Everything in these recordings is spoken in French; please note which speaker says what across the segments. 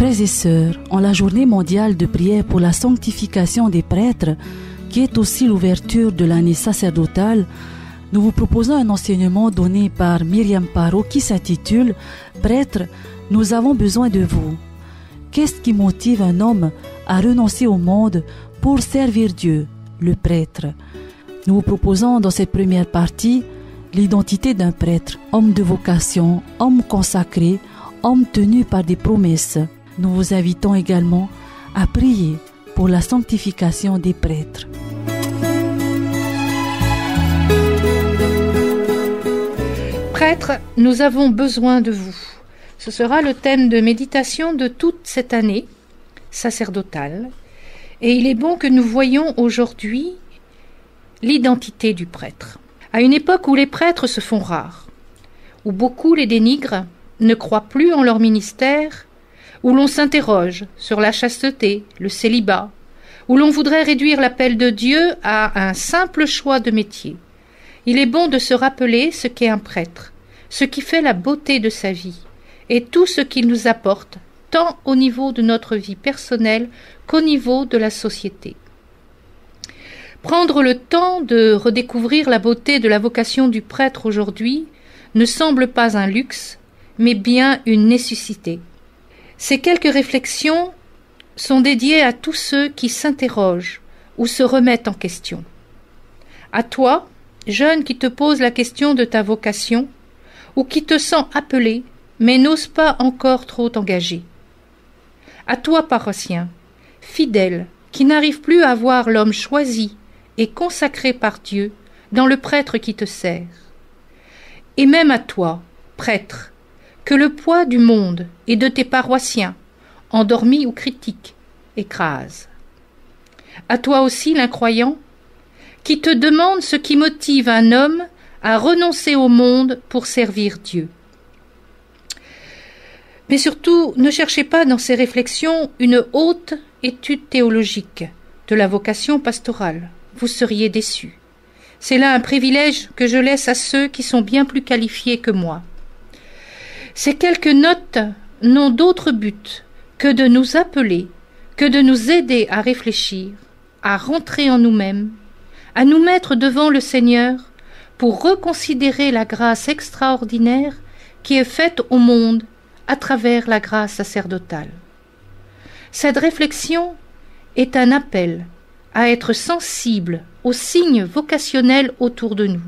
Speaker 1: Frères et sœurs, en la journée mondiale de prière pour la sanctification des prêtres, qui est aussi l'ouverture de l'année sacerdotale, nous vous proposons un enseignement donné par Myriam Parot qui s'intitule « Prêtres, nous avons besoin de vous ». Qu'est-ce qui motive un homme à renoncer au monde pour servir Dieu, le prêtre? Nous vous proposons dans cette première partie l'identité d'un prêtre, homme de vocation, homme consacré, homme tenu par des promesses. Nous vous invitons également à prier pour la sanctification des prêtres.
Speaker 2: Prêtres, nous avons besoin de vous. Ce sera le thème de méditation de toute cette année sacerdotale. Et il est bon que nous voyions aujourd'hui l'identité du prêtre. À une époque où les prêtres se font rares, où beaucoup les dénigrent, ne croient plus en leur ministère, où l'on s'interroge sur la chasteté, le célibat, où l'on voudrait réduire l'appel de Dieu à un simple choix de métier. Il est bon de se rappeler ce qu'est un prêtre, ce qui fait la beauté de sa vie, et tout ce qu'il nous apporte, tant au niveau de notre vie personnelle qu'au niveau de la société. Prendre le temps de redécouvrir la beauté de la vocation du prêtre aujourd'hui ne semble pas un luxe, mais bien une nécessité. Ces quelques réflexions sont dédiées à tous ceux qui s'interrogent ou se remettent en question. À toi, jeune qui te pose la question de ta vocation, ou qui te sent appelé, mais n'ose pas encore trop t'engager. À toi, paroissien, fidèle, qui n'arrive plus à voir l'homme choisi et consacré par Dieu dans le prêtre qui te sert. Et même à toi, prêtre, que le poids du monde et de tes paroissiens, endormis ou critiques, écrase. À toi aussi, l'incroyant, qui te demande ce qui motive un homme à renoncer au monde pour servir Dieu. Mais surtout, ne cherchez pas dans ces réflexions une haute étude théologique de la vocation pastorale. Vous seriez déçus. C'est là un privilège que je laisse à ceux qui sont bien plus qualifiés que moi. Ces quelques notes n'ont d'autre but que de nous appeler, que de nous aider à réfléchir, à rentrer en nous-mêmes, à nous mettre devant le Seigneur pour reconsidérer la grâce extraordinaire qui est faite au monde à travers la grâce sacerdotale. Cette réflexion est un appel à être sensible aux signes vocationnels autour de nous,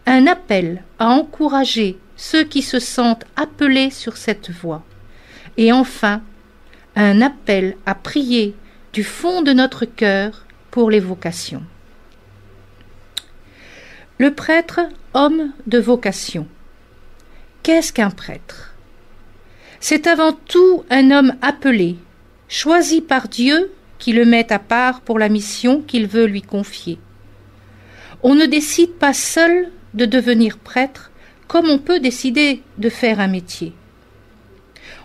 Speaker 2: un appel à encourager ceux qui se sentent appelés sur cette voie, et enfin, un appel à prier du fond de notre cœur pour les vocations. Le prêtre, homme de vocation. Qu'est-ce qu'un prêtre? C'est avant tout un homme appelé, choisi par Dieu qui le met à part pour la mission qu'il veut lui confier. On ne décide pas seul de devenir prêtre comme on peut décider de faire un métier.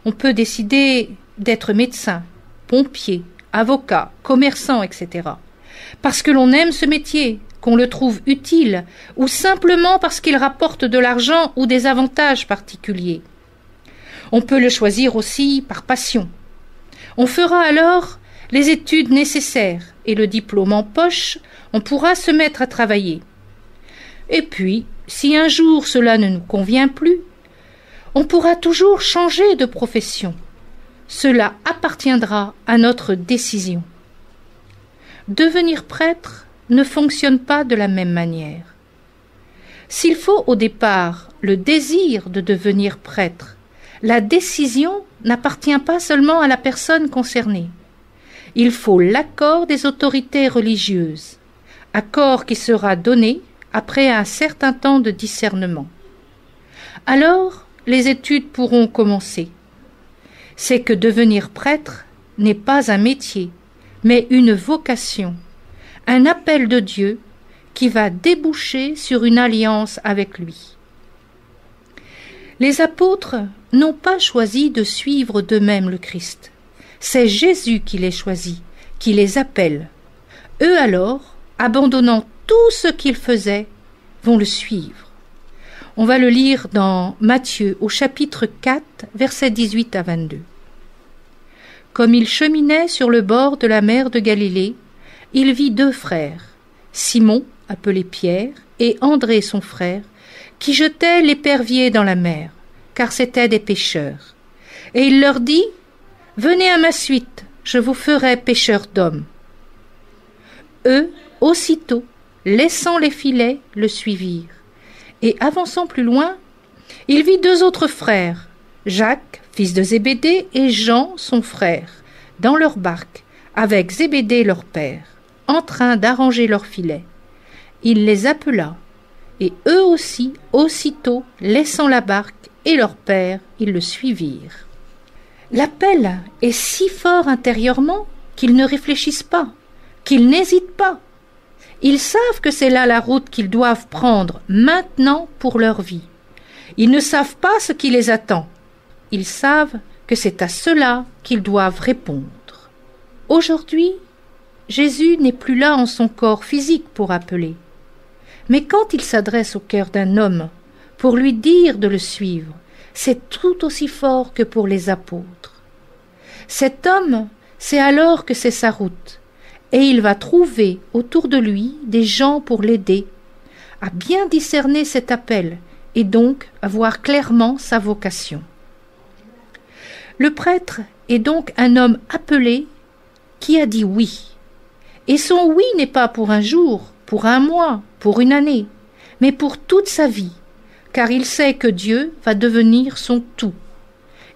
Speaker 2: On peut décider d'être médecin, pompier, avocat, commerçant, etc. Parce que l'on aime ce métier, qu'on le trouve utile, ou simplement parce qu'il rapporte de l'argent ou des avantages particuliers. On peut le choisir aussi par passion. On fera alors les études nécessaires et le diplôme en poche, on pourra se mettre à travailler. Et puis, si un jour cela ne nous convient plus, on pourra toujours changer de profession. Cela appartiendra à notre décision. Devenir prêtre ne fonctionne pas de la même manière. S'il faut au départ le désir de devenir prêtre, la décision n'appartient pas seulement à la personne concernée. Il faut l'accord des autorités religieuses, accord qui sera donné après un certain temps de discernement. Alors, les études pourront commencer. C'est que devenir prêtre n'est pas un métier, mais une vocation, un appel de Dieu qui va déboucher sur une alliance avec lui. Les apôtres n'ont pas choisi de suivre d'eux-mêmes le Christ. C'est Jésus qui les choisit, qui les appelle. Eux alors, abandonnant tout ce qu'ils faisaient, vont le suivre. On va le lire dans Matthieu au chapitre 4, versets 18 à 22. comme il cheminait sur le bord de la mer de Galilée, il vit 2 frères, Simon, appelé Pierre, et André son frère, qui jetaient l'épervier dans la mer, car c'étaient des pêcheurs. Et il leur dit, « Venez à ma suite, je vous ferai pêcheurs d'hommes. » Eux, aussitôt, laissant les filets, le suivirent. Et avançant plus loin, il vit 2 autres frères, Jacques, fils de Zébédée, et Jean, son frère, dans leur barque, avec Zébédée leur père, en train d'arranger leurs filets. Il les appela, et eux aussi, aussitôt, laissant la barque et leur père, ils le suivirent. L'appel est si fort intérieurement qu'ils ne réfléchissent pas, qu'ils n'hésitent pas. Ils savent que c'est là la route qu'ils doivent prendre maintenant pour leur vie. Ils ne savent pas ce qui les attend. Ils savent que c'est à cela qu'ils doivent répondre. Aujourd'hui, Jésus n'est plus là en son corps physique pour appeler. Mais quand il s'adresse au cœur d'un homme pour lui dire de le suivre, c'est tout aussi fort que pour les apôtres. Cet homme sait alors que c'est sa route, et il va trouver autour de lui des gens pour l'aider à bien discerner cet appel et donc à voir clairement sa vocation. Le prêtre est donc un homme appelé qui a dit oui. Et son oui n'est pas pour un jour, pour un mois, pour une année, mais pour toute sa vie, car il sait que Dieu va devenir son tout.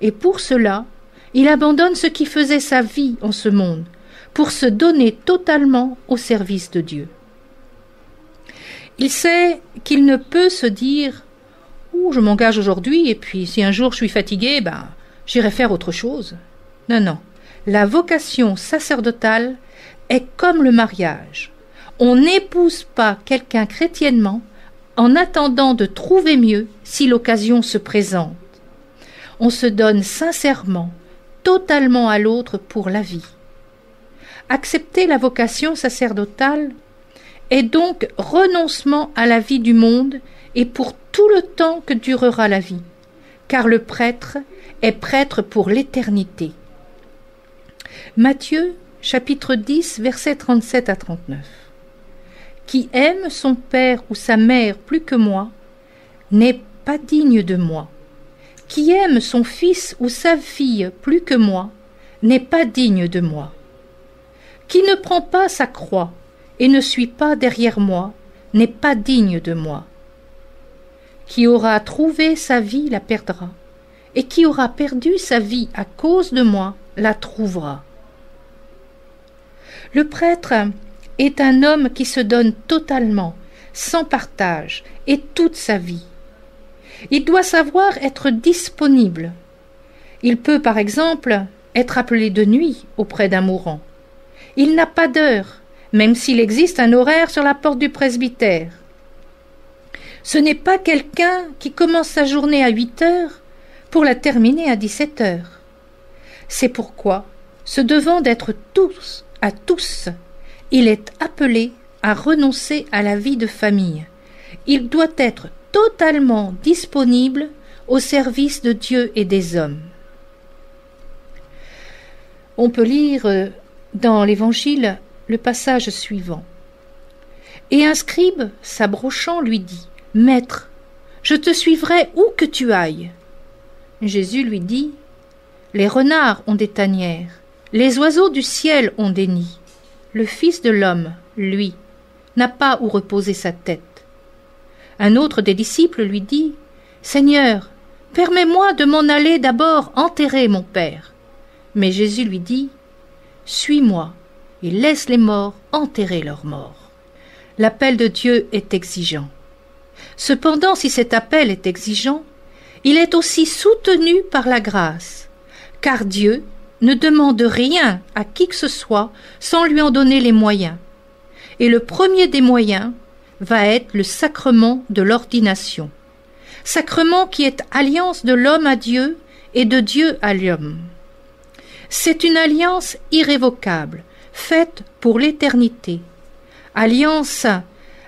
Speaker 2: Et pour cela, il abandonne ce qui faisait sa vie en ce monde, pour se donner totalement au service de Dieu. Il sait qu'il ne peut se dire « Oh, je m'engage aujourd'hui, et puis si un jour je suis fatigué, j'irai faire autre chose. » Non, non. La vocation sacerdotale est comme le mariage. On n'épouse pas quelqu'un chrétiennement en attendant de trouver mieux si l'occasion se présente. On se donne sincèrement, totalement à l'autre pour la vie. Accepter la vocation sacerdotale est donc renoncement à la vie du monde et pour tout le temps que durera la vie, car le prêtre est prêtre pour l'éternité. Matthieu, chapitre 10, versets 37 à 39. Qui aime son père ou sa mère plus que moi n'est pas digne de moi. Qui aime son fils ou sa fille plus que moi n'est pas digne de moi. Qui ne prend pas sa croix et ne suit pas derrière moi n'est pas digne de moi. Qui aura trouvé sa vie la perdra, et qui aura perdu sa vie à cause de moi la trouvera. Le prêtre est un homme qui se donne totalement, sans partage, et toute sa vie. Il doit savoir être disponible. Il peut, par exemple, être appelé de nuit auprès d'un mourant. Il n'a pas d'heure, même s'il existe un horaire sur la porte du presbytère. Ce n'est pas quelqu'un qui commence sa journée à 8 heures pour la terminer à 17 heures. C'est pourquoi, se devant d'être à tous, il est appelé à renoncer à la vie de famille. Il doit être totalement disponible au service de Dieu et des hommes. On peut lire dans l'Évangile le passage suivant. Et un scribe, s'approchant, lui dit « Maître, je te suivrai où que tu ailles. » Jésus lui dit « Les renards ont des tanières, les oiseaux du ciel ont des nids. Le Fils de l'homme, lui, n'a pas où reposer sa tête. » Un autre des disciples lui dit « Seigneur, permets-moi de m'en aller d'abord enterrer mon Père. » Mais Jésus lui dit « Suis-moi et laisse les morts enterrer leurs morts. » L'appel de Dieu est exigeant. Cependant, si cet appel est exigeant, il est aussi soutenu par la grâce, car Dieu ne demande rien à qui que ce soit sans lui en donner les moyens. Et le premier des moyens va être le sacrement de l'ordination, sacrement qui est alliance de l'homme à Dieu et de Dieu à l'homme. C'est une alliance irrévocable, faite pour l'éternité, alliance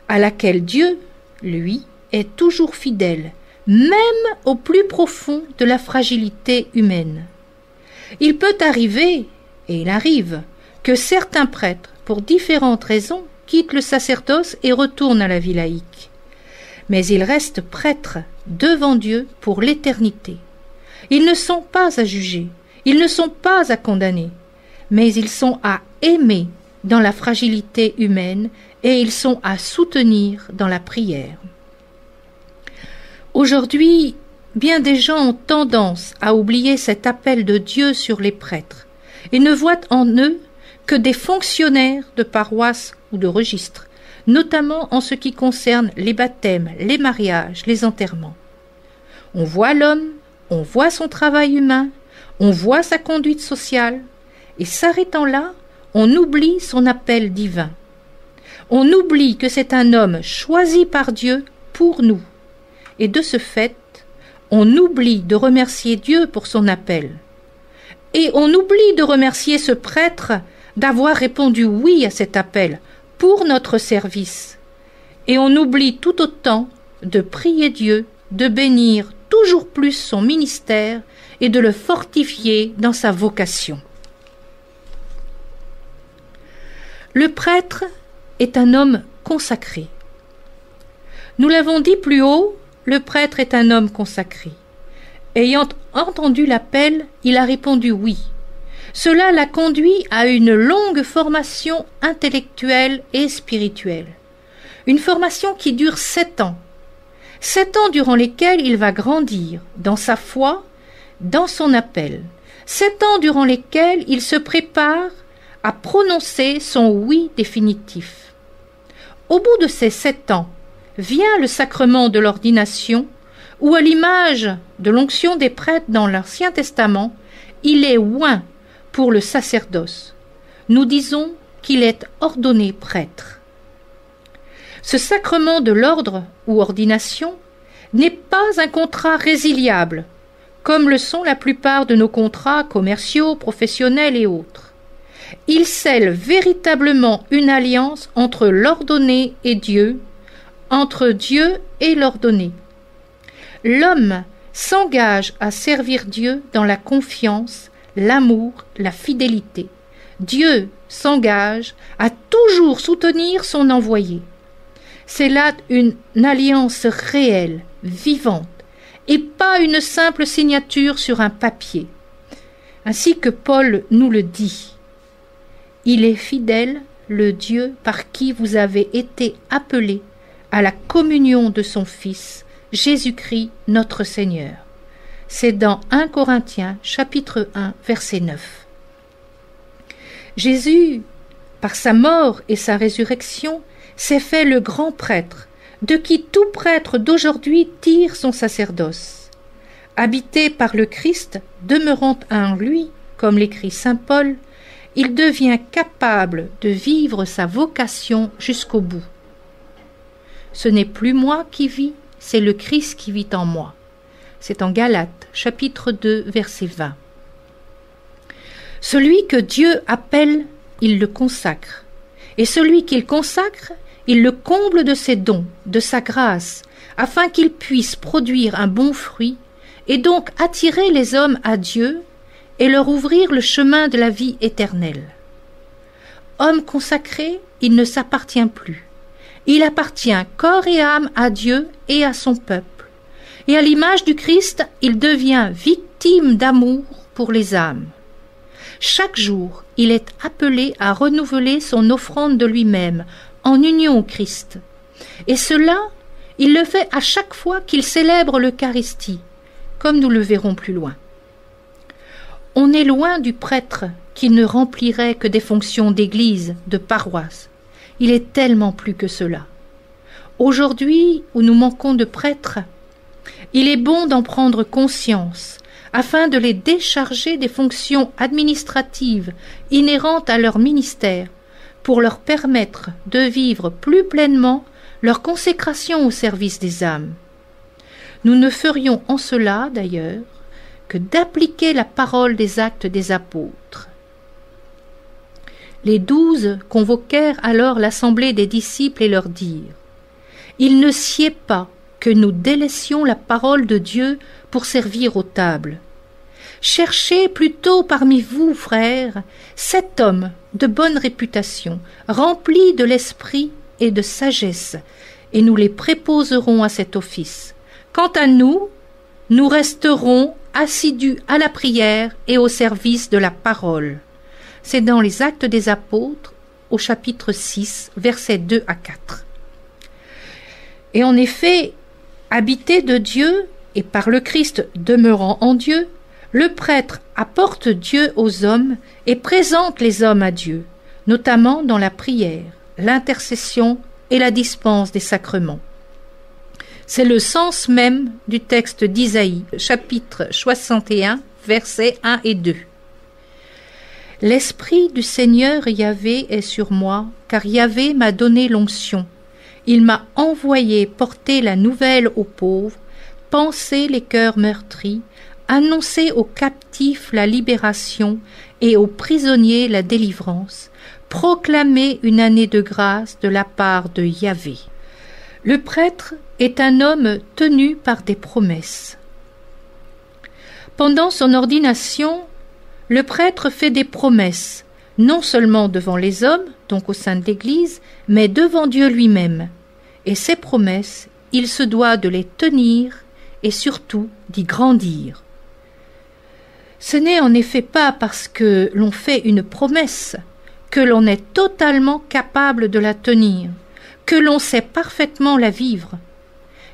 Speaker 2: à laquelle Dieu, lui, est toujours fidèle, même au plus profond de la fragilité humaine. Il peut arriver, Et il arrive que certains prêtres, pour différentes raisons, quittent le sacerdoce et retournent à la vie laïque. Mais ils restent prêtres devant Dieu pour l'éternité. Ils ne sont pas à juger, ils ne sont pas à condamner, mais ils sont à aimer dans la fragilité humaine et ils sont à soutenir dans la prière. Aujourd'hui, bien des gens ont tendance à oublier cet appel de Dieu sur les prêtres et ne voient en eux que des fonctionnaires de paroisse ou de registre, notamment en ce qui concerne les baptêmes, les mariages, les enterrements. On voit l'homme, on voit son travail humain, on voit sa conduite sociale, et s'arrêtant là, on oublie son appel divin. On oublie que c'est un homme choisi par Dieu pour nous, et de ce fait, on oublie de remercier Dieu pour son appel. Et on oublie de remercier ce prêtre d'avoir répondu oui à cet appel pour notre service. Et on oublie tout autant de prier Dieu, de bénir toujours plus son ministère et de le fortifier dans sa vocation. Le prêtre est un homme consacré. Nous l'avons dit plus haut, le prêtre est un homme consacré. Ayant entendu l'appel, il a répondu oui. Cela l'a conduit à une longue formation intellectuelle et spirituelle. Une formation qui dure 7 ans. 7 ans durant lesquels il va grandir dans sa foi, dans son appel. 7 ans durant lesquels il se prépare à prononcer son oui définitif. Au bout de ces 7 ans, vient le sacrement de l'ordination, où à l'image de l'onction des prêtres dans l'Ancien Testament, il est oint pour le sacerdoce. Nous disons qu'il est ordonné prêtre. Ce sacrement de l'ordre ou ordination n'est pas un contrat résiliable, comme le sont la plupart de nos contrats commerciaux, professionnels et autres. Il scelle véritablement une alliance entre l'ordonné et Dieu, entre Dieu et l'ordonné. L'homme s'engage à servir Dieu dans la confiance, l'amour, la fidélité. Dieu s'engage à toujours soutenir son envoyé. C'est là une alliance réelle, vivante, et pas une simple signature sur un papier. Ainsi que Paul nous le dit. Il est fidèle, le Dieu par qui vous avez été appelés à la communion de son Fils, Jésus-Christ notre Seigneur. C'est dans 1 Corinthiens chapitre 1 verset 9. Jésus, par sa mort et sa résurrection, s'est fait le grand prêtre, de qui tout prêtre d'aujourd'hui tire son sacerdoce. Habité par le Christ, demeurant en lui, comme l'écrit saint Paul, il devient capable de vivre sa vocation jusqu'au bout. Ce n'est plus moi qui vis, c'est le Christ qui vit en moi. C'est en Galates, chapitre 2, verset 20. Celui que Dieu appelle, il le consacre. Et celui qu'il consacre, il le comble de ses dons, de sa grâce, afin qu'il puisse produire un bon fruit, et donc attirer les hommes à Dieu et leur ouvrir le chemin de la vie éternelle. Homme consacré, il ne s'appartient plus. Il appartient corps et âme à Dieu et à son peuple. Et à l'image du Christ, il devient victime d'amour pour les âmes. Chaque jour, il est appelé à renouveler son offrande de lui-même, en union au Christ. Et cela, il le fait à chaque fois qu'il célèbre l'Eucharistie, comme nous le verrons plus loin. On est loin du prêtre qui ne remplirait que des fonctions d'église, de paroisse. Il est tellement plus que cela. Aujourd'hui, où nous manquons de prêtres, il est bon d'en prendre conscience, afin de les décharger des fonctions administratives inhérentes à leur ministère, pour leur permettre de vivre plus pleinement leur consécration au service des âmes. Nous ne ferions en cela, d'ailleurs, que d'appliquer la parole des actes des apôtres. Les 12 convoquèrent alors l'assemblée des disciples et leur dirent « Il ne sied pas que nous délaissions la parole de Dieu pour servir aux tables. Cherchez plutôt parmi vous, frères, 7 hommes de bonne réputation, remplis de l'esprit et de sagesse, et nous les préposerons à cet office. Quant à nous, nous resterons assidus à la prière et au service de la parole. C'est dans les Actes des Apôtres, au chapitre 6, versets 2 à 4. Et en effet, habité de Dieu et par le Christ demeurant en Dieu, le prêtre apporte Dieu aux hommes et présente les hommes à Dieu, notamment dans la prière, l'intercession et la dispense des sacrements. C'est le sens même du texte d'Isaïe, chapitre 61, versets 1 et 2. L'Esprit du Seigneur Yahvé est sur moi, car Yahvé m'a donné l'onction. Il m'a envoyé porter la nouvelle aux pauvres, panser les cœurs meurtris, annoncer aux captifs la libération et aux prisonniers la délivrance, proclamer une année de grâce de la part de Yahvé. Le prêtre est un homme tenu par des promesses. Pendant son ordination, le prêtre fait des promesses, non seulement devant les hommes, donc au sein de l'Église, mais devant Dieu lui-même. Et ces promesses, il se doit de les tenir et surtout d'y grandir. Ce n'est en effet pas parce que l'on fait une promesse que l'on est totalement capable de la tenir, que l'on sait parfaitement la vivre,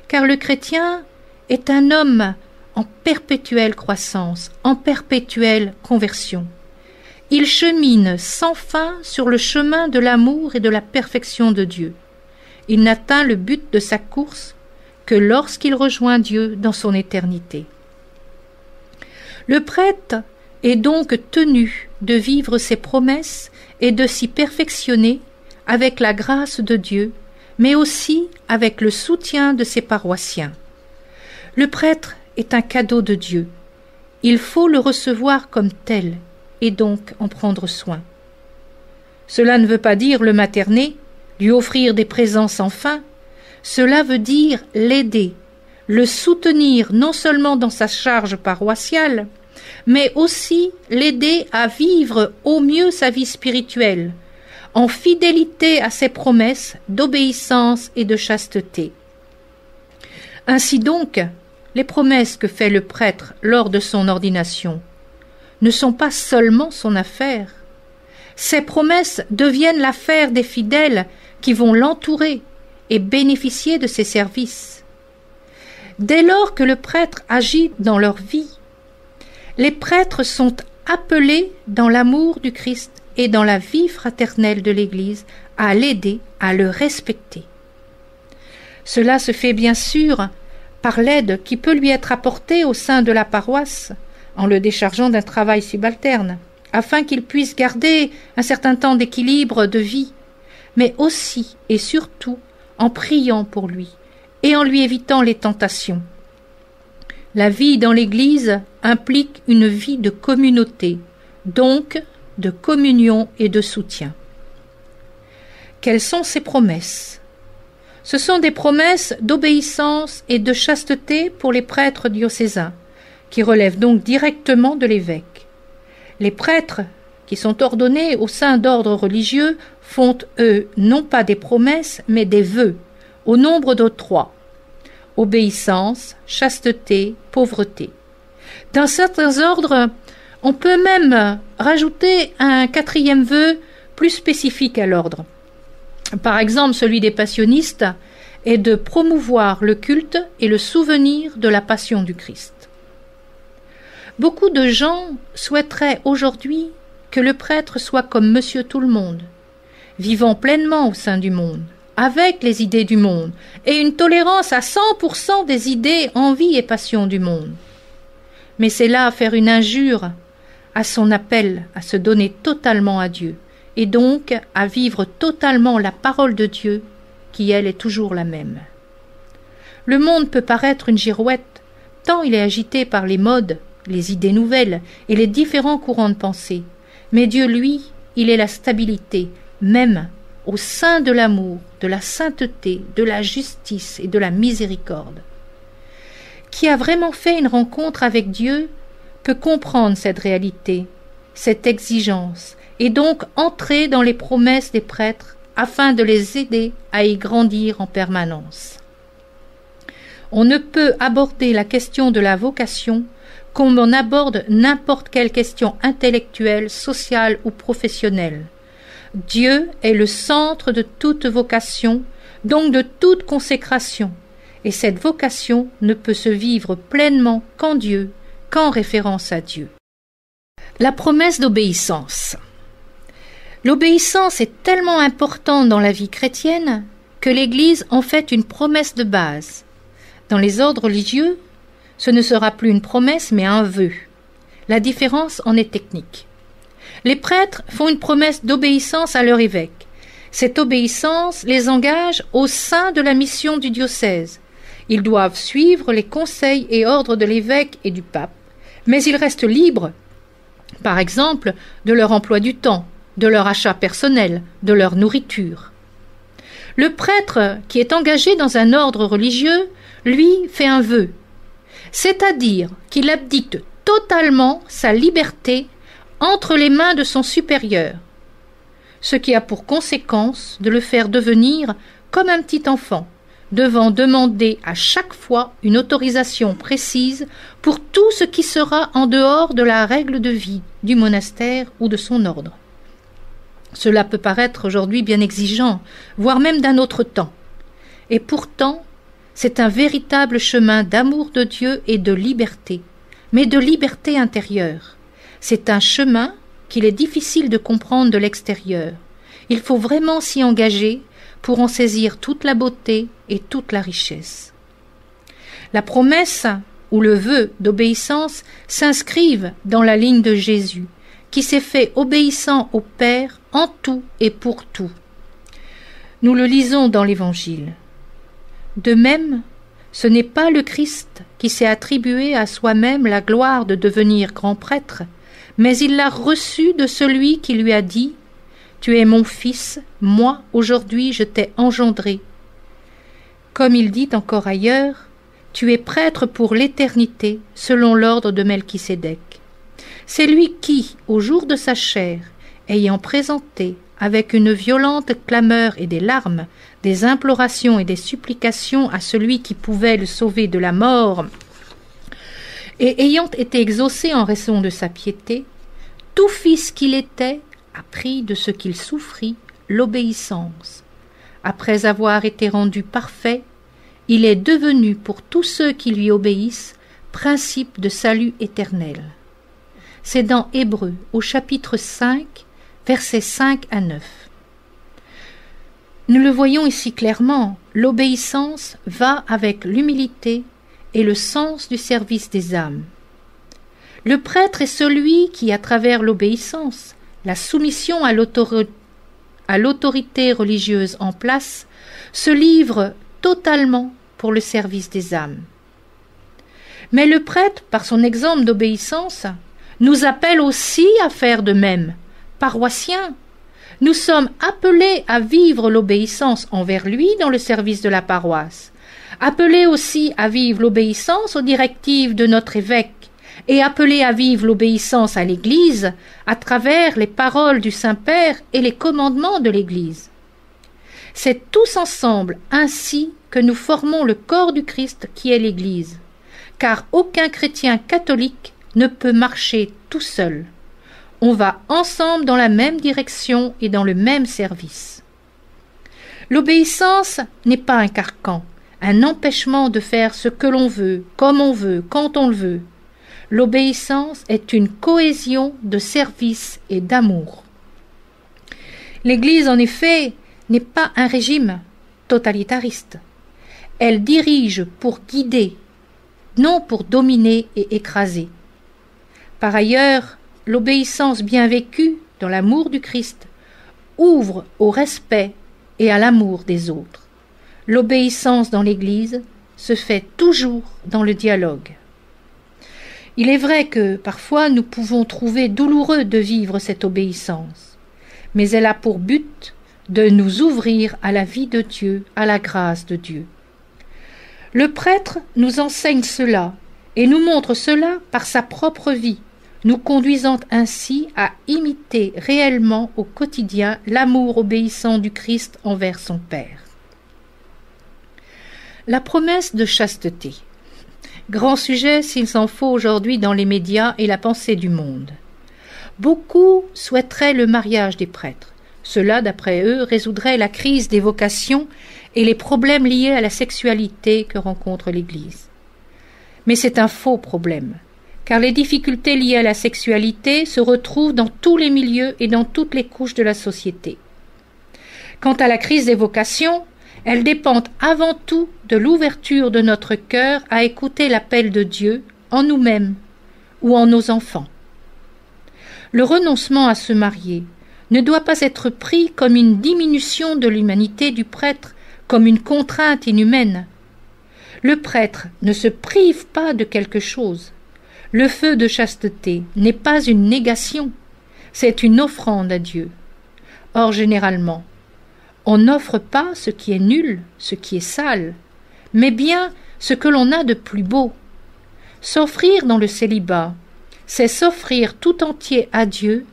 Speaker 2: car le chrétien est un homme en perpétuelle croissance, en perpétuelle conversion. Il chemine sans fin sur le chemin de l'amour et de la perfection de Dieu. Il n'atteint le but de sa course que lorsqu'il rejoint Dieu dans son éternité. Le prêtre est donc tenu de vivre ses promesses et de s'y perfectionner avec la grâce de Dieu, mais aussi avec le soutien de ses paroissiens. Le prêtre est un cadeau de Dieu. Il faut le recevoir comme tel et donc en prendre soin. Cela ne veut pas dire le materner, lui offrir des présents sans fin. Cela veut dire l'aider, le soutenir non seulement dans sa charge paroissiale, mais aussi l'aider à vivre au mieux sa vie spirituelle, en fidélité à ses promesses d'obéissance et de chasteté. Ainsi donc, les promesses que fait le prêtre lors de son ordination ne sont pas seulement son affaire. Ces promesses deviennent l'affaire des fidèles qui vont l'entourer et bénéficier de ses services. Dès lors que le prêtre agit dans leur vie, les prêtres sont appelés dans l'amour du Christ et dans la vie fraternelle de l'Église à l'aider, à le respecter. Cela se fait bien sûr par l'aide qui peut lui être apportée au sein de la paroisse, en le déchargeant d'un travail subalterne, afin qu'il puisse garder un certain temps d'équilibre de vie, mais aussi et surtout en priant pour lui et en lui évitant les tentations. La vie dans l'Église implique une vie de communauté, donc de communion et de soutien. Quelles sont ces promesses ? Ce sont des promesses d'obéissance et de chasteté pour les prêtres diocésains, qui relèvent donc directement de l'évêque. Les prêtres qui sont ordonnés au sein d'ordres religieux font, eux, non pas des promesses, mais des vœux, au nombre de 3. Obéissance, chasteté, pauvreté. Dans certains ordres, on peut même rajouter un 4e vœu plus spécifique à l'ordre. Par exemple, celui des passionnistes est de promouvoir le culte et le souvenir de la passion du Christ. Beaucoup de gens souhaiteraient aujourd'hui que le prêtre soit comme Monsieur Tout-le-Monde, vivant pleinement au sein du monde, avec les idées du monde, et une tolérance à 100% des idées, envies et passions du monde. Mais c'est là faire une injure à son appel à se donner totalement à Dieu, et donc à vivre totalement la parole de Dieu, qui elle est toujours la même. Le monde peut paraître une girouette, tant il est agité par les modes, les idées nouvelles et les différents courants de pensée, mais Dieu, lui, il est la stabilité, même au sein de l'amour, de la sainteté, de la justice et de la miséricorde. Qui a vraiment fait une rencontre avec Dieu peut comprendre cette réalité, cette exigence, et donc entrer dans les promesses des prêtres afin de les aider à y grandir en permanence. On ne peut aborder la question de la vocation comme on aborde n'importe quelle question intellectuelle, sociale ou professionnelle. Dieu est le centre de toute vocation, donc de toute consécration, et cette vocation ne peut se vivre pleinement qu'en Dieu, qu'en référence à Dieu. La promesse d'obéissance. L'obéissance est tellement importante dans la vie chrétienne que l'Église en fait une promesse de base. Dans les ordres religieux, ce ne sera plus une promesse mais un vœu. La différence en est technique. Les prêtres font une promesse d'obéissance à leur évêque. Cette obéissance les engage au sein de la mission du diocèse. Ils doivent suivre les conseils et ordres de l'évêque et du pape, mais ils restent libres, par exemple, de leur emploi du temps, de leur achat personnel, de leur nourriture. Le prêtre qui est engagé dans un ordre religieux, lui, fait un vœu, c'est-à-dire qu'il abdique totalement sa liberté entre les mains de son supérieur, ce qui a pour conséquence de le faire devenir comme un petit enfant, devant demander à chaque fois une autorisation précise pour tout ce qui sera en dehors de la règle de vie du monastère ou de son ordre. Cela peut paraître aujourd'hui bien exigeant, voire même d'un autre temps. Et pourtant, c'est un véritable chemin d'amour de Dieu et de liberté, mais de liberté intérieure. C'est un chemin qu'il est difficile de comprendre de l'extérieur. Il faut vraiment s'y engager pour en saisir toute la beauté et toute la richesse. La promesse ou le vœu d'obéissance s'inscrivent dans la ligne de Jésus, qui s'est fait obéissant au Père en tout et pour tout. Nous le lisons dans l'Évangile. De même, ce n'est pas le Christ qui s'est attribué à soi-même la gloire de devenir grand prêtre, mais il l'a reçue de celui qui lui a dit « Tu es mon fils, moi aujourd'hui je t'ai engendré ». Comme il dit encore ailleurs « Tu es prêtre pour l'éternité, selon l'ordre de Melchisédek ». C'est lui qui, au jour de sa chair, ayant présenté, avec une violente clameur et des larmes, des implorations et des supplications à celui qui pouvait le sauver de la mort, et ayant été exaucé en raison de sa piété, tout fils qu'il était a pris de ce qu'il souffrit l'obéissance. Après avoir été rendu parfait, il est devenu pour tous ceux qui lui obéissent principe de salut éternel. C'est dans Hébreux, au chapitre 5, versets 5 à 9. Nous le voyons ici clairement, l'obéissance va avec l'humilité et le sens du service des âmes. Le prêtre est celui qui, à travers l'obéissance, la soumission à l'autorité religieuse en place, se livre totalement pour le service des âmes. Mais le prêtre, par son exemple d'obéissance, nous appelle aussi à faire de même. Paroissiens, nous sommes appelés à vivre l'obéissance envers lui dans le service de la paroisse, appelés aussi à vivre l'obéissance aux directives de notre évêque et appelés à vivre l'obéissance à l'Église à travers les paroles du Saint-Père et les commandements de l'Église. C'est tous ensemble ainsi que nous formons le corps du Christ qui est l'Église, car aucun chrétien catholique ne peut marcher tout seul. On va ensemble dans la même direction et dans le même service. L'obéissance n'est pas un carcan, un empêchement de faire ce que l'on veut, comme on veut, quand on le veut. L'obéissance est une cohésion de service et d'amour. L'Église, en effet, n'est pas un régime totalitariste. Elle dirige pour guider, non pour dominer et écraser. Par ailleurs, l'obéissance bien vécue dans l'amour du Christ ouvre au respect et à l'amour des autres. L'obéissance dans l'Église se fait toujours dans le dialogue. Il est vrai que parfois nous pouvons trouver douloureux de vivre cette obéissance, mais elle a pour but de nous ouvrir à la vie de Dieu, à la grâce de Dieu. Le prêtre nous enseigne cela et nous montre cela par sa propre vie, nous conduisant ainsi à imiter réellement au quotidien l'amour obéissant du Christ envers son Père. La promesse de chasteté. Grand sujet s'il s'en faut aujourd'hui dans les médias et la pensée du monde. Beaucoup souhaiteraient le mariage des prêtres. Cela, d'après eux, résoudrait la crise des vocations et les problèmes liés à la sexualité que rencontre l'Église. Mais c'est un faux problème, car les difficultés liées à la sexualité se retrouvent dans tous les milieux et dans toutes les couches de la société. Quant à la crise des vocations, elle dépend avant tout de l'ouverture de notre cœur à écouter l'appel de Dieu en nous-mêmes ou en nos enfants. Le renoncement à se marier ne doit pas être pris comme une diminution de l'humanité du prêtre, comme une contrainte inhumaine. Le prêtre ne se prive pas de quelque chose. Le feu de chasteté n'est pas une négation, c'est une offrande à Dieu. Or, généralement, on n'offre pas ce qui est nul, ce qui est sale, mais bien ce que l'on a de plus beau. S'offrir dans le célibat, c'est s'offrir tout entier à Dieu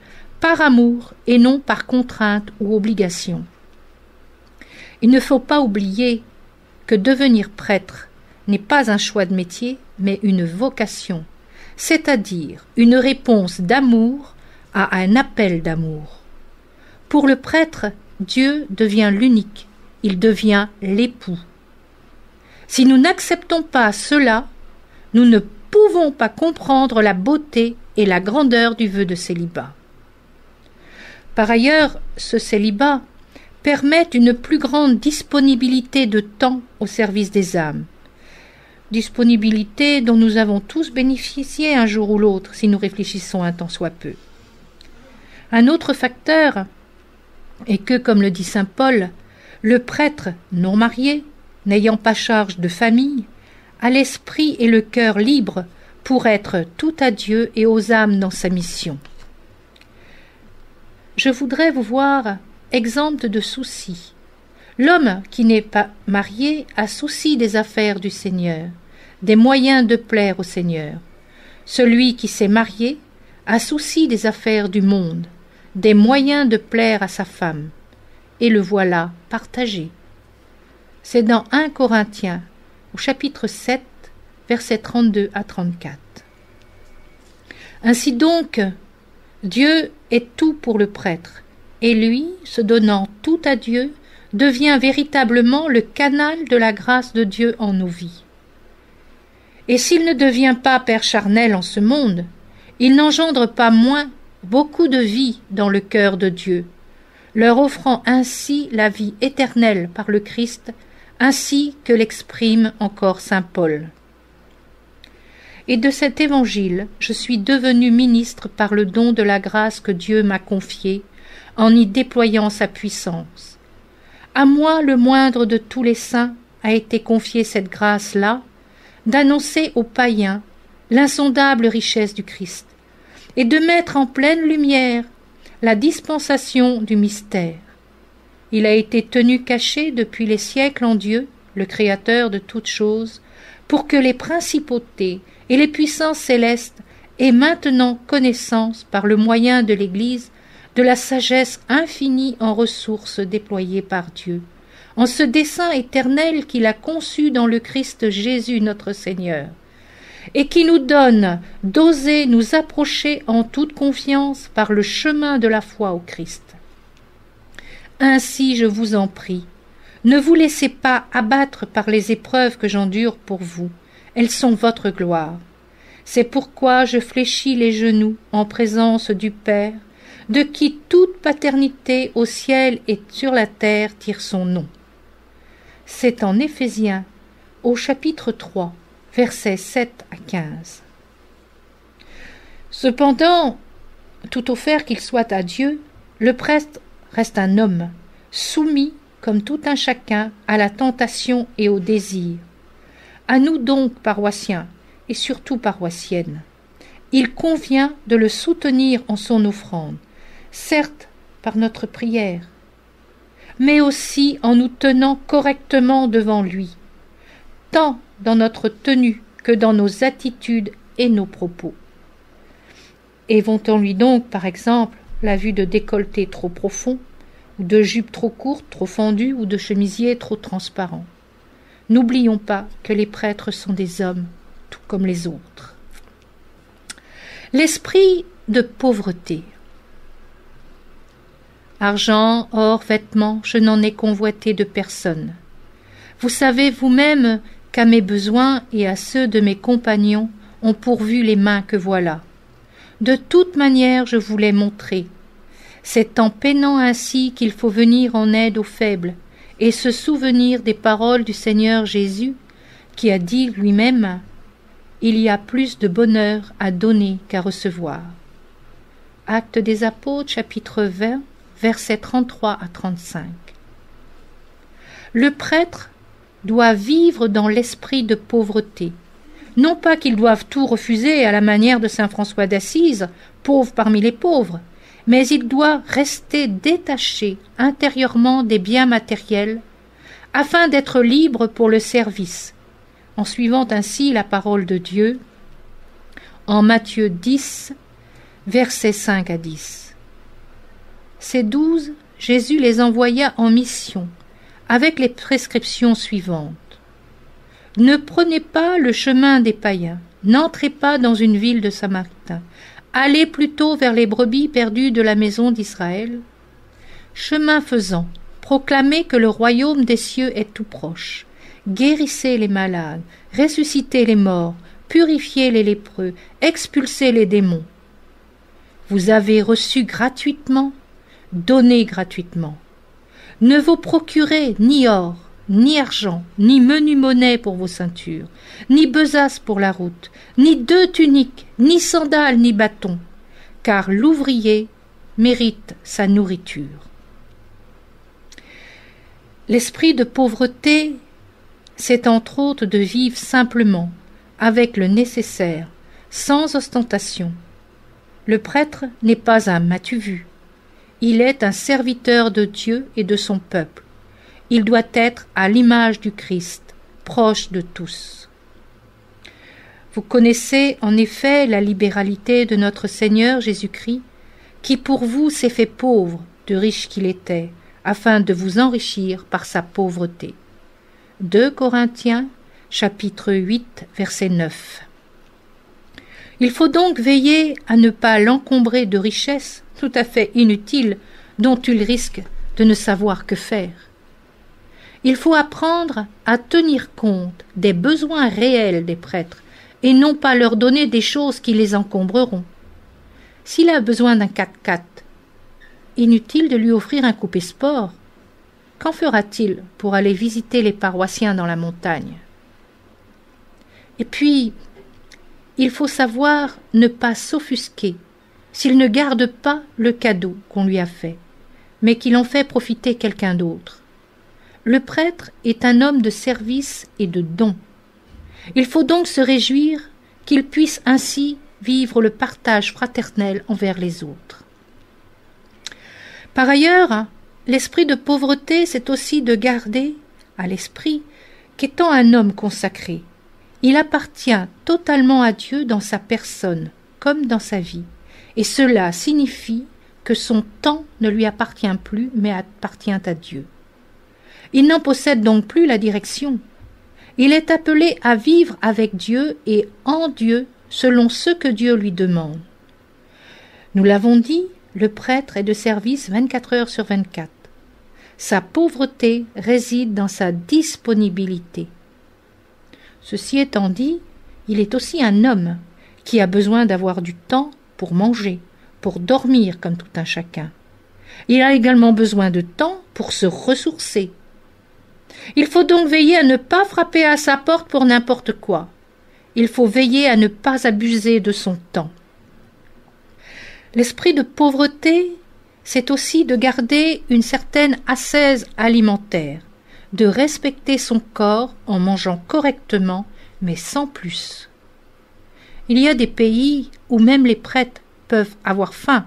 Speaker 2: par amour et non par contrainte ou obligation. Il ne faut pas oublier que devenir prêtre n'est pas un choix de métier, mais une vocation, c'est-à-dire une réponse d'amour à un appel d'amour. Pour le prêtre, Dieu devient l'unique, il devient l'époux. Si nous n'acceptons pas cela, nous ne pouvons pas comprendre la beauté et la grandeur du vœu de célibat. Par ailleurs, ce célibat permet une plus grande disponibilité de temps au service des âmes. Disponibilité dont nous avons tous bénéficié un jour ou l'autre si nous réfléchissons un tant soit peu. Un autre facteur est que, comme le dit saint Paul, le prêtre non marié, n'ayant pas charge de famille, a l'esprit et le cœur libres pour être tout à Dieu et aux âmes dans sa mission. Je voudrais vous voir exempt de soucis. L'homme qui n'est pas marié a souci des affaires du Seigneur, des moyens de plaire au Seigneur. Celui qui s'est marié a souci des affaires du monde, des moyens de plaire à sa femme, et le voilà partagé. C'est dans 1 Corinthiens, au chapitre 7, versets 32 à 34. Ainsi donc, Dieu est tout pour le prêtre, et lui, se donnant tout à Dieu, devient véritablement le canal de la grâce de Dieu en nos vies. Et s'il ne devient pas père charnel en ce monde, il n'engendre pas moins beaucoup de vie dans le cœur de Dieu, leur offrant ainsi la vie éternelle par le Christ, ainsi que l'exprime encore saint Paul. Et de cet évangile, je suis devenu ministre par le don de la grâce que Dieu m'a confiée, en y déployant sa puissance. À moi, le moindre de tous les saints, a été confiée cette grâce-là, d'annoncer aux païens l'insondable richesse du Christ, et de mettre en pleine lumière la dispensation du mystère. Il a été tenu caché depuis les siècles en Dieu, le Créateur de toutes choses, pour que les principautés et les puissances célestes aient maintenant connaissance, par le moyen de l'Église, de la sagesse infinie en ressources déployées par Dieu, en ce dessein éternel qu'il a conçu dans le Christ Jésus notre Seigneur, et qui nous donne d'oser nous approcher en toute confiance par le chemin de la foi au Christ. Ainsi, je vous en prie, ne vous laissez pas abattre par les épreuves que j'endure pour vous, elles sont votre gloire. C'est pourquoi je fléchis les genoux en présence du Père, de qui toute paternité au ciel et sur la terre tire son nom. C'est en Éphésiens, au chapitre 3, versets 7 à 15. Cependant, tout offert qu'il soit à Dieu, le prêtre reste un homme, soumis, comme tout un chacun, à la tentation et au désir. À nous donc, paroissiens, et surtout paroissiennes, il convient de le soutenir en son offrande, certes par notre prière, mais aussi en nous tenant correctement devant lui, tant dans notre tenue que dans nos attitudes et nos propos. Éventons-lui donc, par exemple, la vue de décolletés trop profonds, ou de jupes trop courtes, trop fendues, ou de chemisiers trop transparents. N'oublions pas que les prêtres sont des hommes, tout comme les autres. L'esprit de pauvreté. Argent, or, vêtements, je n'en ai convoité de personne. Vous savez vous-même qu'à mes besoins et à ceux de mes compagnons ont pourvu les mains que voilà. De toute manière, je vous l'ai montré. C'est en peinant ainsi qu'il faut venir en aide aux faibles et se souvenir des paroles du Seigneur Jésus, qui a dit lui-même « Il y a plus de bonheur à donner qu'à recevoir ». Actes des Apôtres, chapitre 20, versets 33 à 35. Le prêtre doit vivre dans l'esprit de pauvreté. Non pas qu'ils doivent tout refuser à la manière de saint François d'Assise, pauvre parmi les pauvres, mais il doit rester détaché intérieurement des biens matériels, afin d'être libre pour le service, en suivant ainsi la parole de Dieu, en Matthieu 10, versets 5 à 10. Ces 12, Jésus les envoya en mission, avec les prescriptions suivantes. Ne prenez pas le chemin des païens, n'entrez pas dans une ville de Samaritains, allez plutôt vers les brebis perdues de la maison d'Israël. Chemin faisant, proclamez que le royaume des cieux est tout proche. Guérissez les malades, ressuscitez les morts, purifiez les lépreux, expulsez les démons. Vous avez reçu gratuitement, donnez gratuitement. Ne vous procurez ni or, ni argent, ni menu monnaie pour vos ceintures, ni besace pour la route, ni 2 tuniques, ni sandales, ni bâtons, car l'ouvrier mérite sa nourriture. L'esprit de pauvreté, c'est entre autres de vivre simplement, avec le nécessaire, sans ostentation. Le prêtre n'est pas un m'as-tu-vu. Il est un serviteur de Dieu et de son peuple. Il doit être à l'image du Christ, proche de tous. Vous connaissez en effet la libéralité de notre Seigneur Jésus-Christ, qui pour vous s'est fait pauvre, de riche qu'il était, afin de vous enrichir par sa pauvreté. 2 Corinthiens, chapitre 8, verset 9. Il faut donc veiller à ne pas l'encombrer de richesses tout à fait inutiles dont il risque de ne savoir que faire. Il faut apprendre à tenir compte des besoins réels des prêtres et non pas leur donner des choses qui les encombreront. S'il a besoin d'un 4x4, inutile de lui offrir un coupé sport. Qu'en fera-t-il pour aller visiter les paroissiens dans la montagne? Et puis, il faut savoir ne pas s'offusquer s'il ne garde pas le cadeau qu'on lui a fait, mais qu'il en fait profiter quelqu'un d'autre. Le prêtre est un homme de service et de don. Il faut donc se réjouir qu'il puisse ainsi vivre le partage fraternel envers les autres. Par ailleurs, l'esprit de pauvreté, c'est aussi de garder à l'esprit qu'étant un homme consacré, il appartient totalement à Dieu dans sa personne comme dans sa vie, et cela signifie que son temps ne lui appartient plus mais appartient à Dieu. Il n'en possède donc plus la direction. Il est appelé à vivre avec Dieu et en Dieu selon ce que Dieu lui demande. Nous l'avons dit, le prêtre est de service 24 heures sur 24. Sa pauvreté réside dans sa disponibilité. Ceci étant dit, il est aussi un homme qui a besoin d'avoir du temps pour manger, pour dormir comme tout un chacun. Il a également besoin de temps pour se ressourcer. Il faut donc veiller à ne pas frapper à sa porte pour n'importe quoi. Il faut veiller à ne pas abuser de son temps. L'esprit de pauvreté, c'est aussi de garder une certaine ascèse alimentaire, de respecter son corps en mangeant correctement, mais sans plus. Il y a des pays où même les prêtres peuvent avoir faim,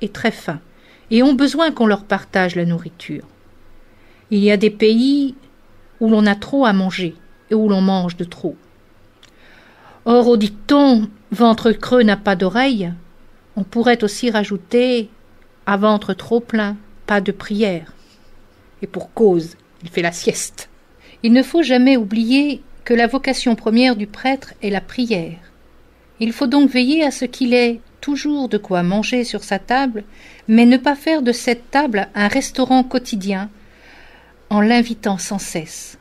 Speaker 2: et très faim, et ont besoin qu'on leur partage la nourriture. Il y a des pays où l'on a trop à manger et où l'on mange de trop. Or, au dicton « ventre creux n'a pas d'oreille », on pourrait aussi rajouter « à ventre trop plein, pas de prière ». Et pour cause, il fait la sieste. Il ne faut jamais oublier que la vocation première du prêtre est la prière. Il faut donc veiller à ce qu'il ait toujours de quoi manger sur sa table, mais ne pas faire de cette table un restaurant quotidien en l'invitant sans cesse.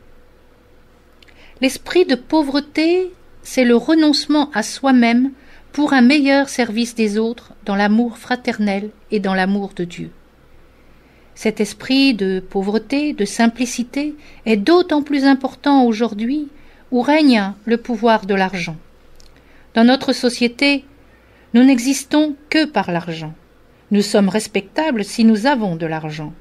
Speaker 2: L'esprit de pauvreté, c'est le renoncement à soi-même pour un meilleur service des autres dans l'amour fraternel et dans l'amour de Dieu. Cet esprit de pauvreté, de simplicité, est d'autant plus important aujourd'hui où règne le pouvoir de l'argent. Dans notre société, nous n'existons que par l'argent. Nous sommes respectables si nous avons de l'argent.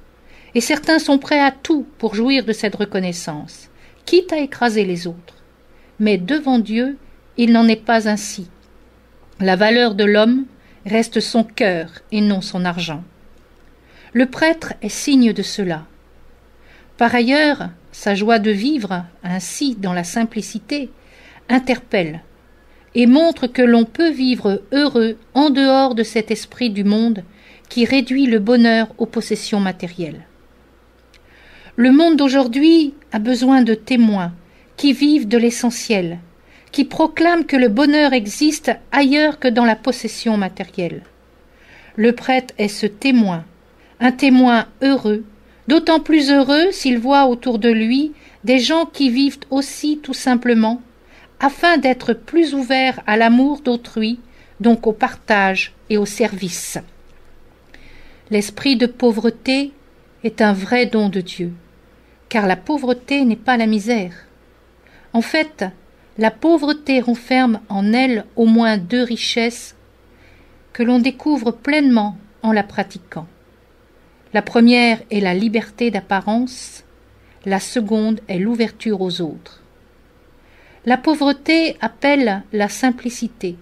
Speaker 2: Et certains sont prêts à tout pour jouir de cette reconnaissance, quitte à écraser les autres. Mais devant Dieu, il n'en est pas ainsi. La valeur de l'homme reste son cœur et non son argent. Le prêtre est signe de cela. Par ailleurs, sa joie de vivre ainsi dans la simplicité interpelle et montre que l'on peut vivre heureux en dehors de cet esprit du monde qui réduit le bonheur aux possessions matérielles. Le monde d'aujourd'hui a besoin de témoins qui vivent de l'essentiel, qui proclament que le bonheur existe ailleurs que dans la possession matérielle. Le prêtre est ce témoin, un témoin heureux, d'autant plus heureux s'il voit autour de lui des gens qui vivent aussi tout simplement, afin d'être plus ouverts à l'amour d'autrui, donc au partage et au service. L'esprit de pauvreté est un vrai don de Dieu, car la pauvreté n'est pas la misère. En fait, la pauvreté renferme en elle au moins deux richesses que l'on découvre pleinement en la pratiquant. La première est la liberté d'apparence, la seconde est l'ouverture aux autres. La pauvreté appelle la simplicité,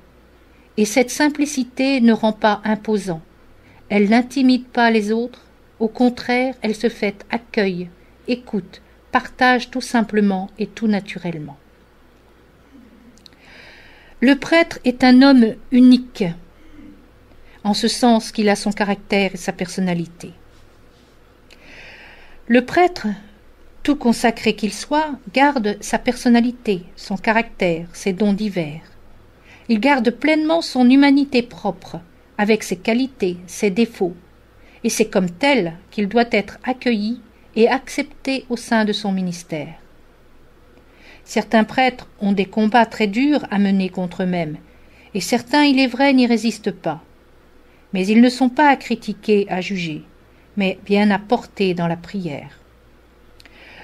Speaker 2: et cette simplicité ne rend pas imposant. Elle n'intimide pas les autres, au contraire, elle se fait accueil, écoute, partage tout simplement et tout naturellement. Le prêtre est un homme unique, en ce sens qu'il a son caractère et sa personnalité. Le prêtre, tout consacré qu'il soit, garde sa personnalité, son caractère, ses dons divers. Il garde pleinement son humanité propre, avec ses qualités, ses défauts, et c'est comme tel qu'il doit être accueilli et accepté au sein de son ministère. Certains prêtres ont des combats très durs à mener contre eux-mêmes, et certains, il est vrai, n'y résistent pas. Mais ils ne sont pas à critiquer, à juger, mais bien à porter dans la prière.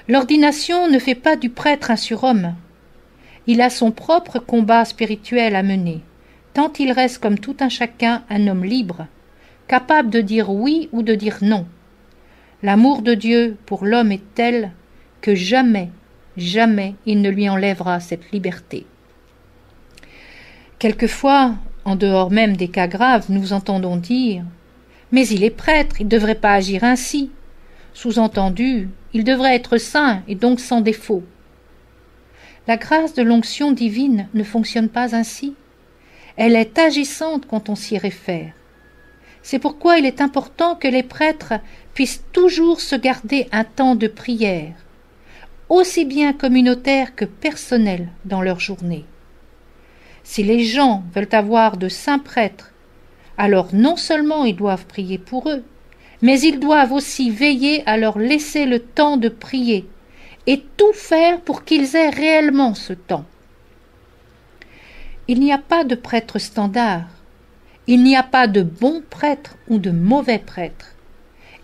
Speaker 2: L'ordination ne fait pas du prêtre un surhomme. Il a son propre combat spirituel à mener, tant il reste comme tout un chacun un homme libre, capable de dire oui ou de dire non. L'amour de Dieu pour l'homme est tel que jamais, jamais il ne lui enlèvera cette liberté. Quelquefois, en dehors même des cas graves, nous entendons dire « Mais il est prêtre, il ne devrait pas agir ainsi ». Sous-entendu, il devrait être saint et donc sans défaut. La grâce de l'onction divine ne fonctionne pas ainsi. Elle est agissante quand on s'y réfère. C'est pourquoi il est important que les prêtres puissent toujours se garder un temps de prière, aussi bien communautaire que personnel dans leur journée. Si les gens veulent avoir de saints prêtres, alors non seulement ils doivent prier pour eux, mais ils doivent aussi veiller à leur laisser le temps de prier et tout faire pour qu'ils aient réellement ce temps. Il n'y a pas de prêtre standard, il n'y a pas de bons prêtres ou de mauvais prêtres.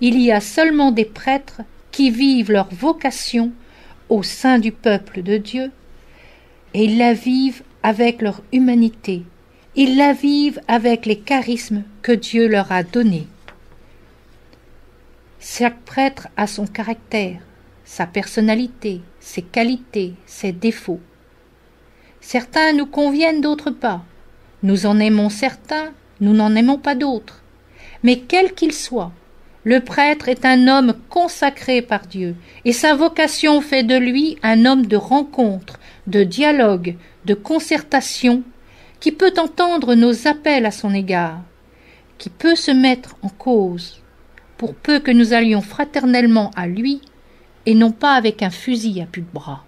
Speaker 2: Il y a seulement des prêtres qui vivent leur vocation au sein du peuple de Dieu et ils la vivent avec leur humanité, ils la vivent avec les charismes que Dieu leur a donnés. Chaque prêtre a son caractère, sa personnalité, ses qualités, ses défauts. Certains nous conviennent, d'autres pas. Nous en aimons certains, nous n'en aimons pas d'autres. Mais quel qu'il soit, le prêtre est un homme consacré par Dieu, et sa vocation fait de lui un homme de rencontre, de dialogue, de concertation, qui peut entendre nos appels à son égard, qui peut se mettre en cause, pour peu que nous allions fraternellement à lui, et non pas avec un fusil à bout de bras.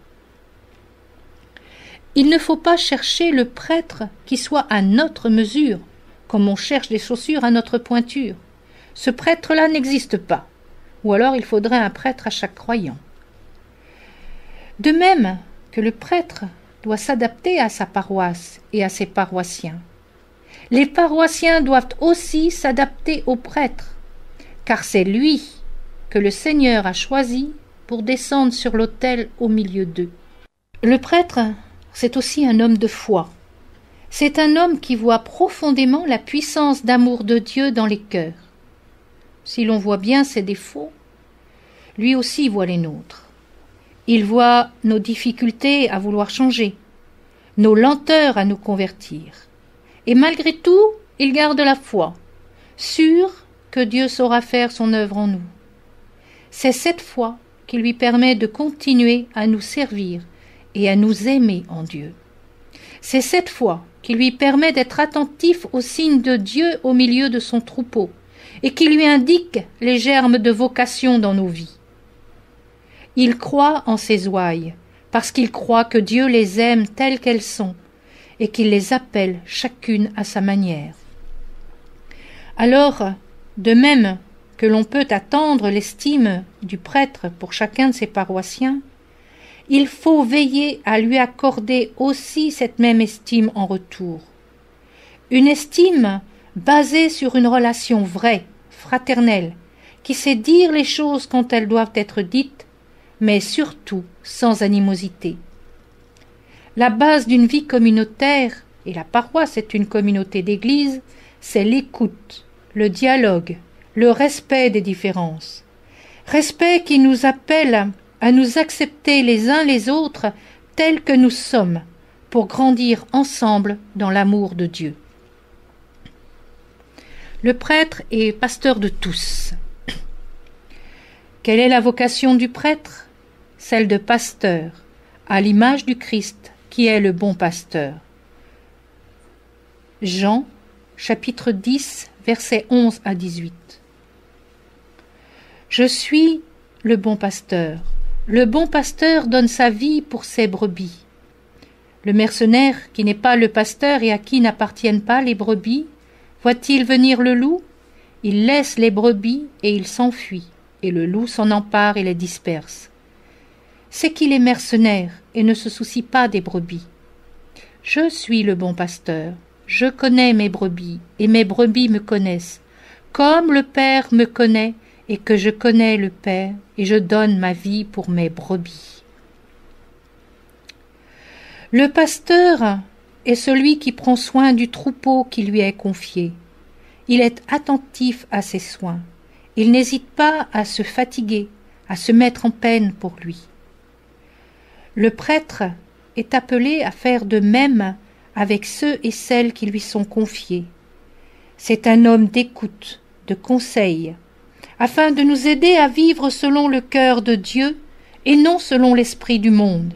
Speaker 2: Il ne faut pas chercher le prêtre qui soit à notre mesure, comme on cherche des chaussures à notre pointure. Ce prêtre-là n'existe pas, ou alors il faudrait un prêtre à chaque croyant. De même que le prêtre doit s'adapter à sa paroisse et à ses paroissiens, les paroissiens doivent aussi s'adapter au prêtre, car c'est lui que le Seigneur a choisi pour descendre sur l'autel au milieu d'eux. Le prêtre, c'est aussi un homme de foi. C'est un homme qui voit profondément la puissance d'amour de Dieu dans les cœurs. Si l'on voit bien ses défauts, lui aussi voit les nôtres. Il voit nos difficultés à vouloir changer, nos lenteurs à nous convertir. Et malgré tout, il garde la foi, sûr que Dieu saura faire son œuvre en nous. C'est cette foi qui lui permet de continuer à nous servir et à nous aimer en Dieu. C'est cette foi qui lui permet d'être attentif aux signes de Dieu au milieu de son troupeau et qui lui indique les germes de vocation dans nos vies. Il croit en ses ouailles parce qu'il croit que Dieu les aime telles qu'elles sont et qu'il les appelle chacune à sa manière. Alors, de même que l'on peut attendre l'estime du prêtre pour chacun de ses paroissiens, il faut veiller à lui accorder aussi cette même estime en retour. Une estime basée sur une relation vraie, fraternelle, qui sait dire les choses quand elles doivent être dites, mais surtout sans animosité. La base d'une vie communautaire, et la paroisse est une communauté d'église, c'est l'écoute, le dialogue, le respect des différences. Respect qui nous appelle à nous accepter les uns les autres tels que nous sommes, pour grandir ensemble dans l'amour de Dieu. Le prêtre est pasteur de tous. Quelle est la vocation du prêtre? Celle de pasteur, à l'image du Christ, qui est le bon pasteur. Jean, chapitre 10, versets 11 à 18. Je suis le bon pasteur. Le bon pasteur donne sa vie pour ses brebis. Le mercenaire, qui n'est pas le pasteur et à qui n'appartiennent pas les brebis, voit-il venir le loup? Il laisse les brebis et il s'enfuit, et le loup s'en empare et les disperse. C'est qu'il est mercenaire et ne se soucie pas des brebis. Je suis le bon pasteur, je connais mes brebis, et mes brebis me connaissent, comme le Père me connaît, et que je connais le Père, et je donne ma vie pour mes brebis. Le pasteur est celui qui prend soin du troupeau qui lui est confié. Il est attentif à ses soins. Il n'hésite pas à se fatiguer, à se mettre en peine pour lui. Le prêtre est appelé à faire de même avec ceux et celles qui lui sont confiés. C'est un homme d'écoute, de conseil, afin de nous aider à vivre selon le cœur de Dieu et non selon l'esprit du monde.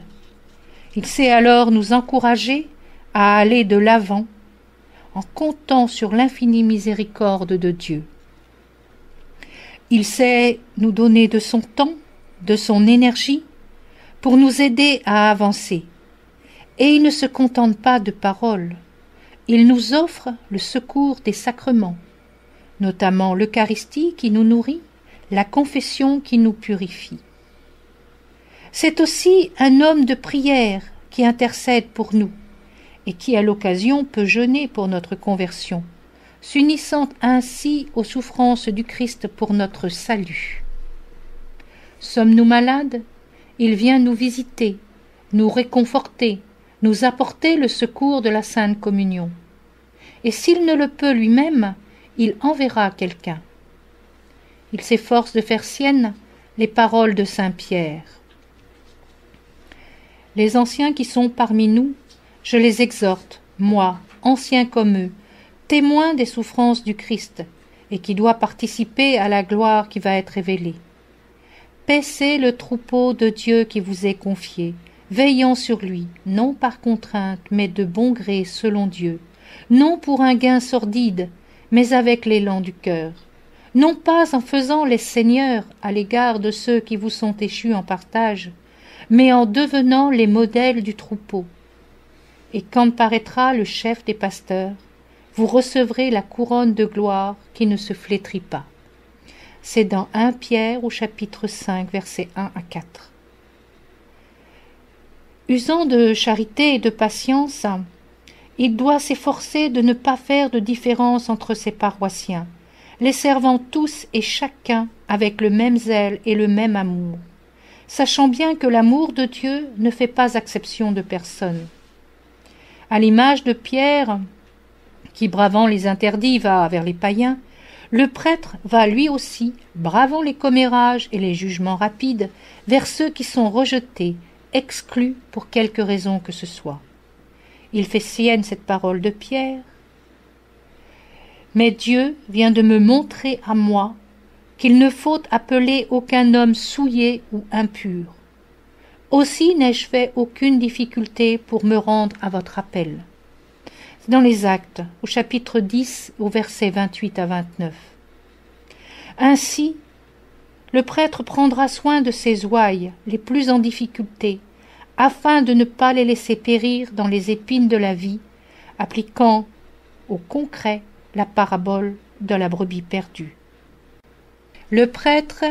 Speaker 2: Il sait alors nous encourager à aller de l'avant en comptant sur l'infinie miséricorde de Dieu. Il sait nous donner de son temps, de son énergie, pour nous aider à avancer. Et il ne se contente pas de paroles. Il nous offre le secours des sacrements, notamment l'Eucharistie qui nous nourrit, la confession qui nous purifie. C'est aussi un homme de prière qui intercède pour nous et qui, à l'occasion, peut jeûner pour notre conversion, s'unissant ainsi aux souffrances du Christ pour notre salut. Sommes-nous malades? Il vient nous visiter, nous réconforter, nous apporter le secours de la Sainte Communion. Et s'il ne le peut lui-même, il enverra quelqu'un. Il s'efforce de faire siennes les paroles de saint Pierre. Les anciens qui sont parmi nous, je les exhorte, moi, ancien comme eux, témoin des souffrances du Christ, et qui doit participer à la gloire qui va être révélée. Paissez le troupeau de Dieu qui vous est confié, veillant sur lui, non par contrainte, mais de bon gré selon Dieu, non pour un gain sordide, mais avec l'élan du cœur, non pas en faisant les seigneurs à l'égard de ceux qui vous sont échus en partage, mais en devenant les modèles du troupeau. Et quand paraîtra le chef des pasteurs, vous recevrez la couronne de gloire qui ne se flétrit pas. C'est dans 1 Pierre au chapitre 5, versets 1 à 4. Usant de charité et de patience, il doit s'efforcer de ne pas faire de différence entre ses paroissiens, les servant tous et chacun avec le même zèle et le même amour, sachant bien que l'amour de Dieu ne fait pas exception de personne. À l'image de Pierre, qui bravant les interdits va vers les païens, le prêtre va lui aussi, bravant les commérages et les jugements rapides, vers ceux qui sont rejetés, exclus pour quelque raison que ce soit. Il fait sienne cette parole de Pierre. Mais Dieu vient de me montrer à moi qu'il ne faut appeler aucun homme souillé ou impur. Aussi n'ai-je fait aucune difficulté pour me rendre à votre appel. C'est dans les Actes, au chapitre 10, au verset 28 à 29. Ainsi, le prêtre prendra soin de ses ouailles les plus en difficulté, afin de ne pas les laisser périr dans les épines de la vie, appliquant au concret la parabole de la brebis perdue. Le prêtre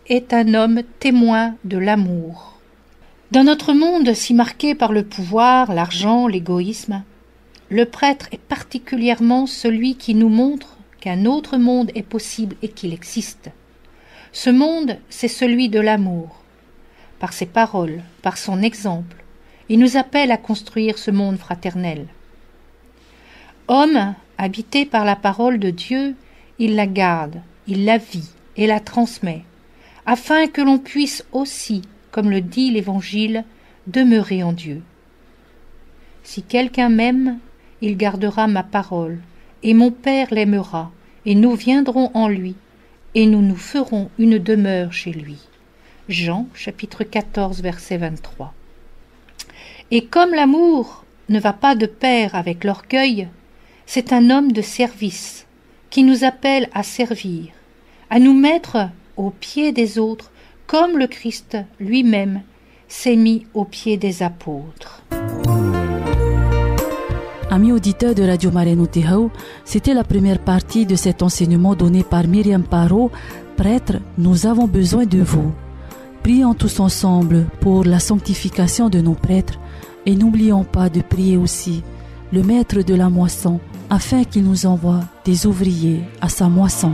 Speaker 2: est un homme témoin de l'amour. Dans notre monde si marqué par le pouvoir, l'argent, l'égoïsme, le prêtre est particulièrement celui qui nous montre qu'un autre monde est possible et qu'il existe. Ce monde, c'est celui de l'amour. Par ses paroles, par son exemple, il nous appelle à construire ce monde fraternel. Homme, habité par la parole de Dieu, il la garde, il la vit et la transmet, afin que l'on puisse aussi, comme le dit l'Évangile, demeurer en Dieu. Si quelqu'un m'aime, il gardera ma parole, et mon Père l'aimera, et nous viendrons en lui, et nous nous ferons une demeure chez lui. Jean, chapitre 14, verset 23. Et comme l'amour ne va pas de pair avec l'orgueil, c'est un homme de service qui nous appelle à servir, à nous mettre aux pieds des autres, comme le Christ lui-même s'est mis aux pieds des apôtres.
Speaker 1: Amis auditeurs de Radio Mareno Tehao, c'était la première partie de cet enseignement donné par Myriam Parot. Prêtre, nous avons besoin de vous. Prions tous ensemble pour la sanctification de nos prêtres et n'oublions pas de prier aussi le maître de la moisson afin qu'il nous envoie des ouvriers à sa moisson.